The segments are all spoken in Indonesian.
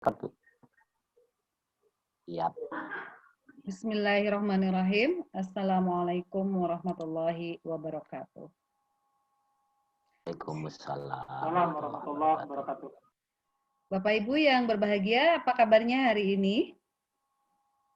wabarakatuh. Iya. Bismillahirrahmanirrahim. Assalamualaikum warahmatullahi wabarakatuh. Waalaikumsalam warahmatullahi wabarakatuh. Bapak Ibu yang berbahagia, apa kabarnya hari ini?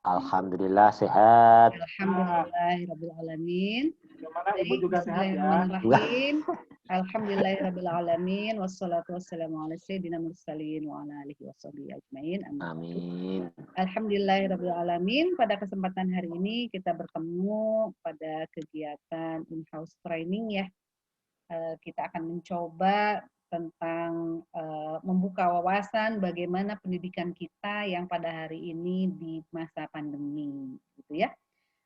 Alhamdulillah sehat. Alhamdulillahirrabbilalamin. Gimana Ibu juga sehat ya? Bismillahirrahmanirrahim. Alhamdulillahirrabbilalamin. Wassalatu wassalamu ala sayyidina mursalin wa ala alihi washabihi ajmain. Amin. Alhamdulillahirrabbilalamin. Pada kesempatan hari ini kita bertemu pada kegiatan in-house training ya. Kita akan mencoba tentang membuka wawasan bagaimana pendidikan kita yang pada hari ini di masa pandemi, gitu ya.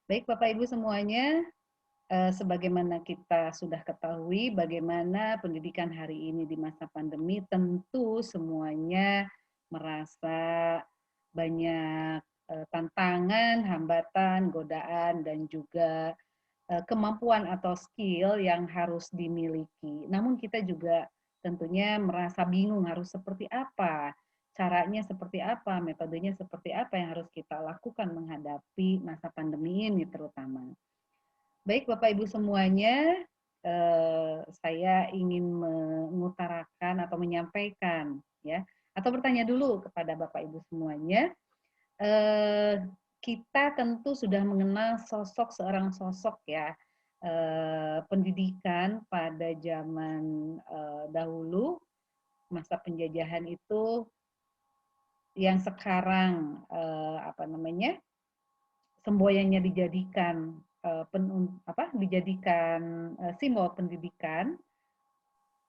Baik Bapak Ibu semuanya, sebagaimana kita sudah ketahui bagaimana pendidikan hari ini di masa pandemi, tentu semuanya merasa banyak tantangan, hambatan, godaan, dan juga kemampuan atau skill yang harus dimiliki. Namun kita juga tentunya merasa bingung harus seperti apa, caranya seperti apa, metodenya seperti apa yang harus kita lakukan menghadapi masa pandemi ini terutama. Baik Bapak Ibu semuanya, saya ingin mengutarakan atau menyampaikan ya, atau bertanya dulu kepada Bapak Ibu semuanya. Kita tentu sudah mengenal seorang sosok ya, pendidikan pada zaman dahulu, masa penjajahan itu, yang sekarang semboyannya dijadikan simbol pendidikan,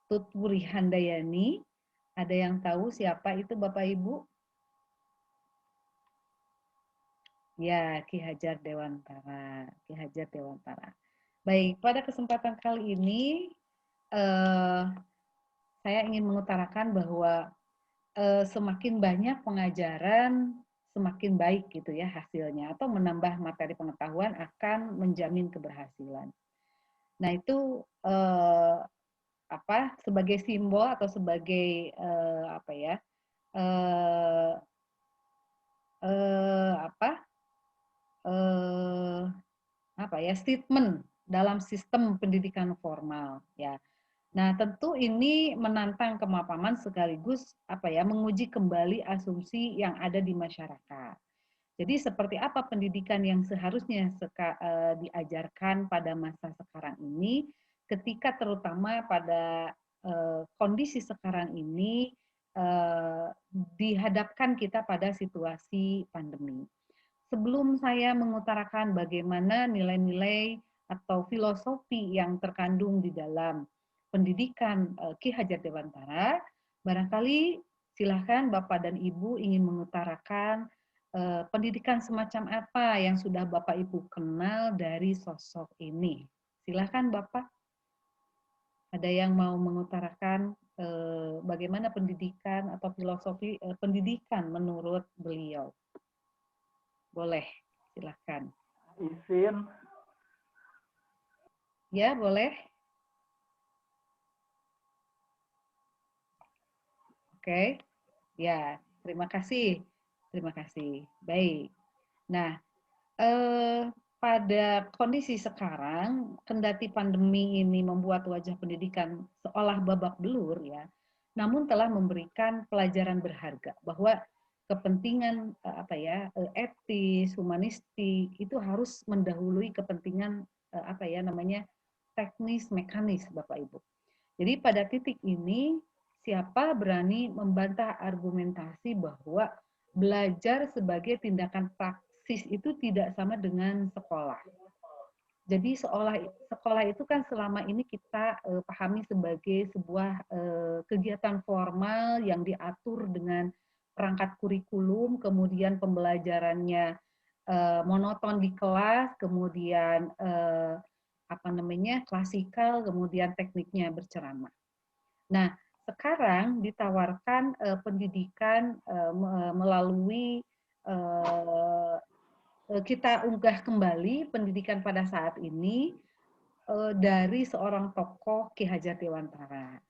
Tutwuri Handayani. Ada yang tahu siapa itu Bapak Ibu? Ya, Ki Hajar Dewantara. Ki Hajar Dewantara. Baik, pada kesempatan kali ini saya ingin mengutarakan bahwa semakin banyak pengajaran, semakin baik gitu ya hasilnya, atau menambah materi pengetahuan akan menjamin keberhasilan. Nah itu sebagai simbol atau sebagai statement dalam sistem pendidikan formal ya. Nah, tentu ini menantang kemapanan sekaligus menguji kembali asumsi yang ada di masyarakat. Jadi seperti apa pendidikan yang seharusnya diajarkan pada masa sekarang ini, ketika terutama pada kondisi sekarang ini dihadapkan kita pada situasi pandemi. Sebelum saya mengutarakan bagaimana nilai-nilai atau filosofi yang terkandung di dalam pendidikan Ki Hajar Dewantara, barangkali silahkan Bapak dan Ibu ingin mengutarakan pendidikan semacam apa yang sudah Bapak Ibu kenal dari sosok ini. Silahkan Bapak. Ada yang mau mengutarakan bagaimana pendidikan atau filosofi pendidikan menurut beliau? Boleh, silahkan. Izin. Ya, boleh. Oke, ya, terima kasih. Terima kasih. Baik. Nah, pada kondisi sekarang, kendati pandemi ini membuat wajah pendidikan seolah babak belur ya, namun telah memberikan pelajaran berharga bahwa kepentingan etis, humanistik itu harus mendahului kepentingan teknis, mekanis, Bapak Ibu. Jadi pada titik ini siapa berani membantah argumentasi bahwa belajar sebagai tindakan praksis itu tidak sama dengan sekolah. Jadi sekolah itu kan selama ini kita pahami sebagai sebuah kegiatan formal yang diatur dengan perangkat kurikulum, kemudian pembelajarannya monoton di kelas, kemudian klasikal, kemudian tekniknya berceramah. Nah, sekarang ditawarkan pendidikan melalui kita unggah kembali pendidikan pada saat ini dari seorang tokoh Ki Hajar Dewantara.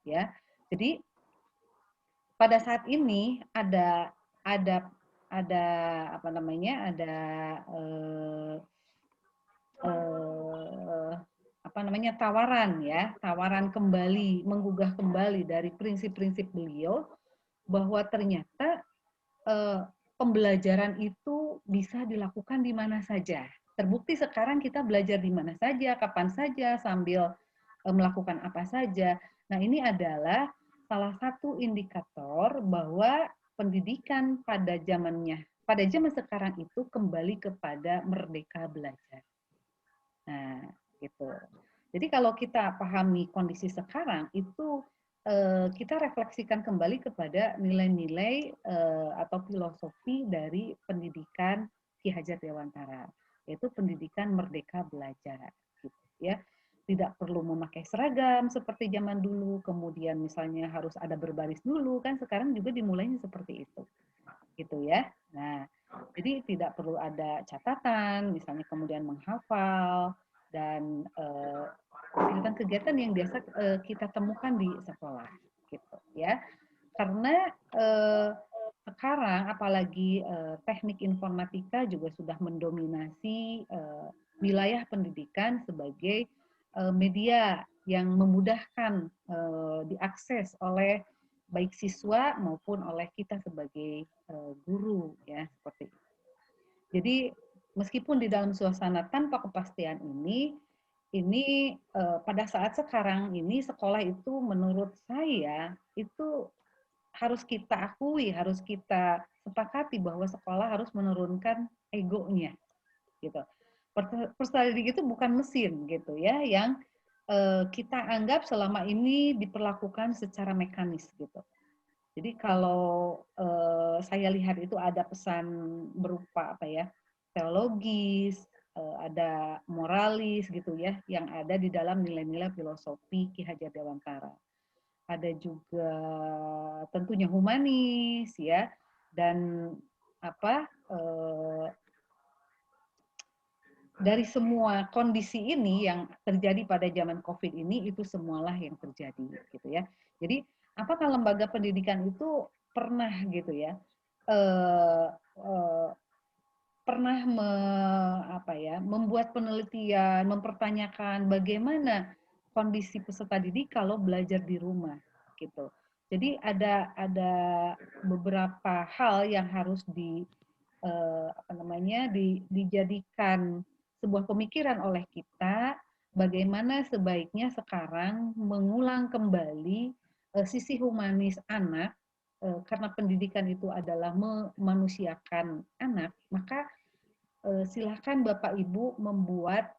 Ya, jadi pada saat ini ada apa namanya, ada apa namanya, tawaran kembali, menggugah kembali dari prinsip-prinsip beliau bahwa ternyata pembelajaran itu bisa dilakukan di mana saja. Terbukti sekarang kita belajar di mana saja, kapan saja, sambil melakukan apa saja. Nah, ini adalah salah satu indikator bahwa pendidikan pada zaman sekarang itu kembali kepada merdeka belajar. Nah, gitu. Jadi kalau kita pahami kondisi sekarang itu kita refleksikan kembali kepada nilai-nilai atau filosofi dari pendidikan Ki Hajar Dewantara, yaitu pendidikan merdeka belajar, gitu ya. Tidak perlu memakai seragam seperti zaman dulu, kemudian misalnya harus ada berbaris dulu, kan sekarang juga dimulainya seperti itu, gitu ya. Nah, jadi tidak perlu ada catatan, misalnya kemudian menghafal dan kegiatan-kegiatan yang biasa kita temukan di sekolah, gitu ya. Karena sekarang apalagi teknik informatika juga sudah mendominasi wilayah pendidikan sebagai media yang memudahkan diakses oleh baik siswa maupun oleh kita sebagai guru, ya, seperti itu. Jadi meskipun di dalam suasana tanpa kepastian ini pada saat sekarang ini sekolah itu menurut saya itu harus kita akui, harus kita sepakati bahwa sekolah harus menurunkan egonya, gitu. Peserta didik itu bukan mesin, gitu ya, yang kita anggap selama ini diperlakukan secara mekanis, gitu. Jadi kalau saya lihat itu ada pesan berupa apa ya, teologis, ada moralis gitu ya, yang ada di dalam nilai-nilai filosofi Ki Hajar Dewantara. Ada juga tentunya humanis ya, dan apa dari semua kondisi ini yang terjadi pada zaman COVID ini itu semualah yang terjadi gitu ya. Jadi apakah lembaga pendidikan itu pernah gitu ya pernah membuat penelitian, mempertanyakan bagaimana kondisi peserta didik kalau belajar di rumah gitu. Jadi ada beberapa hal yang harus dijadikan sebuah pemikiran oleh kita, bagaimana sebaiknya sekarang mengulang kembali sisi humanis anak, karena pendidikan itu adalah memanusiakan anak, maka silakan Bapak Ibu membuat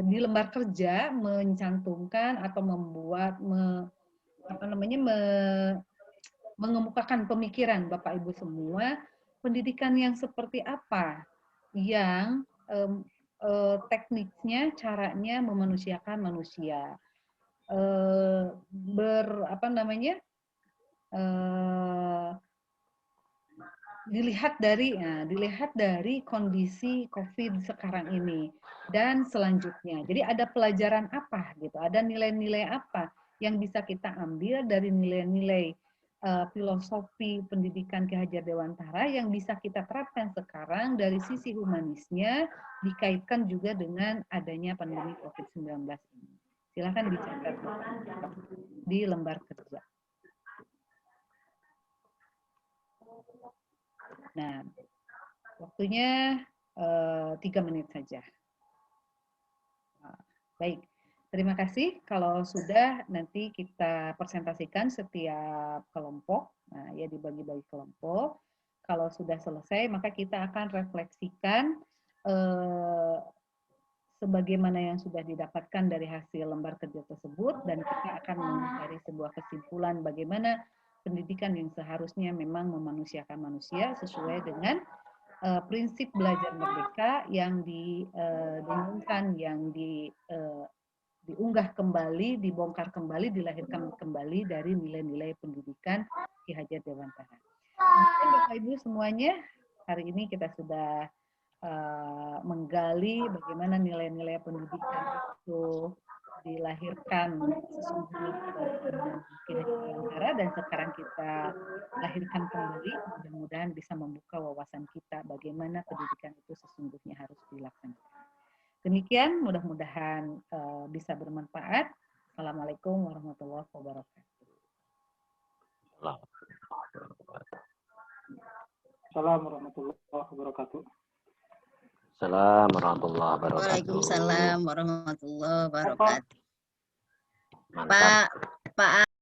di lembar kerja mencantumkan atau membuat mengemukakan pemikiran Bapak Ibu semua, pendidikan yang seperti apa yang tekniknya, caranya memanusiakan manusia, dilihat dari kondisi COVID sekarang ini dan selanjutnya. Jadi ada pelajaran apa gitu, ada nilai-nilai apa yang bisa kita ambil dari nilai-nilai filosofi pendidikan Ki Hajar Dewantara yang bisa kita terapkan sekarang dari sisi humanisnya, dikaitkan juga dengan adanya pandemi COVID-19 ini. Silakan dicatat di lembar kerja. Nah, waktunya 3 menit saja. Baik, terima kasih. Kalau sudah, nanti kita presentasikan setiap kelompok. Nah, ya dibagi-bagi kelompok. Kalau sudah selesai, maka kita akan refleksikan sebagaimana yang sudah didapatkan dari hasil lembar kerja tersebut, dan kita akan mencari sebuah kesimpulan bagaimana pendidikan yang seharusnya memang memanusiakan manusia sesuai dengan prinsip belajar merdeka yang didengungkan, yang diunggah kembali, dibongkar kembali, dilahirkan kembali dari nilai-nilai pendidikan Ki Hajar Dewantara. Mungkin Bapak Ibu semuanya, hari ini kita sudah menggali bagaimana nilai-nilai pendidikan itu dilahirkan sesungguhnya Kinegara dan sekarang kita lahirkan kembali, mudah-mudahan bisa membuka wawasan kita bagaimana pendidikan itu sesungguhnya harus dilaksanakan. Demikian, mudah-mudahan bisa bermanfaat. Assalamualaikum warahmatullahi wabarakatuh. Assalamualaikum warahmatullahi wabarakatuh. Assalamualaikum warahmatullahi wabarakatuh. Waalaikumsalam warahmatullahi wabarakatuh. Mantap. Pak